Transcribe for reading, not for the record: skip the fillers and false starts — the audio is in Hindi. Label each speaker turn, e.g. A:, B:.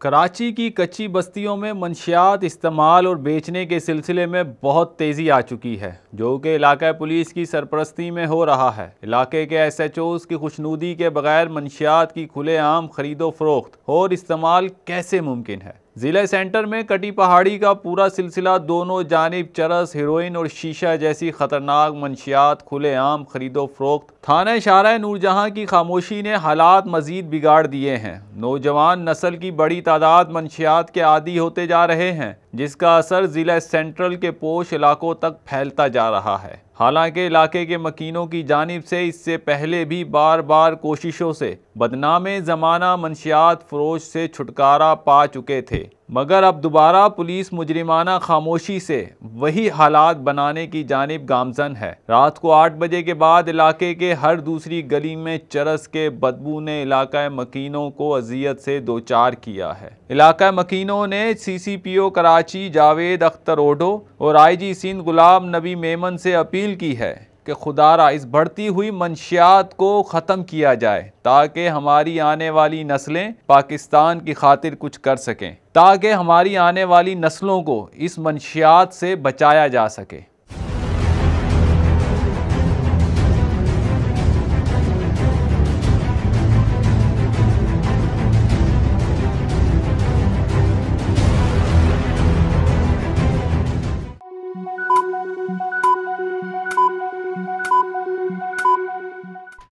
A: कराची की कच्ची बस्तियों में मंशियात इस्तेमाल और बेचने के सिलसिले में बहुत तेज़ी आ चुकी है, जो कि इलाका पुलिस की सरपरस्ती में हो रहा है। इलाके के SHOs की खुशनुदी के बगैर मंशियात की खुलेआम खरीदो फरोख्त और इस्तेमाल कैसे मुमकिन है। ज़िला सेंटर में कटी पहाड़ी का पूरा सिलसिला दोनों जानिब चरस, हेरोइन और शीशा जैसी खतरनाक मंशियात खुलेआम खरीदो फरोख्त। थाना शाहरा नूरजहां की खामोशी ने हालात मजीद बिगाड़ दिए हैं। नौजवान नस्ल की बड़ी तादाद मंशियात के आदी होते जा रहे हैं, जिसका असर ज़िला सेंट्रल के पोश इलाकों तक फैलता जा रहा है। हालांकि इलाके के मकीनों की जानिब से इससे पहले भी बार बार कोशिशों से बदनामे ज़माना मंशियात फरोश से छुटकारा पा चुके थे, मगर अब दोबारा पुलिस मुजरिमाना खामोशी से वही हालात बनाने की जानिब गामजन है। रात को 8 बजे के बाद इलाके के हर दूसरी गली में चरस के बदबू ने इलाका मकीनों को अजियत से दो चार किया है। इलाका मकीनों ने CCPO कराची जावेद अख्तर ओडो और IG सिंध गुलाम नबी मेमन से अपील की है कि खुदारा इस बढ़ती हुई मंशियात को ख़त्म किया जाए, ताकि हमारी आने वाली नस्लें पाकिस्तान की खातिर कुछ कर सकें, ताकि हमारी आने वाली नस्लों को इस मंशियात से बचाया जा सके।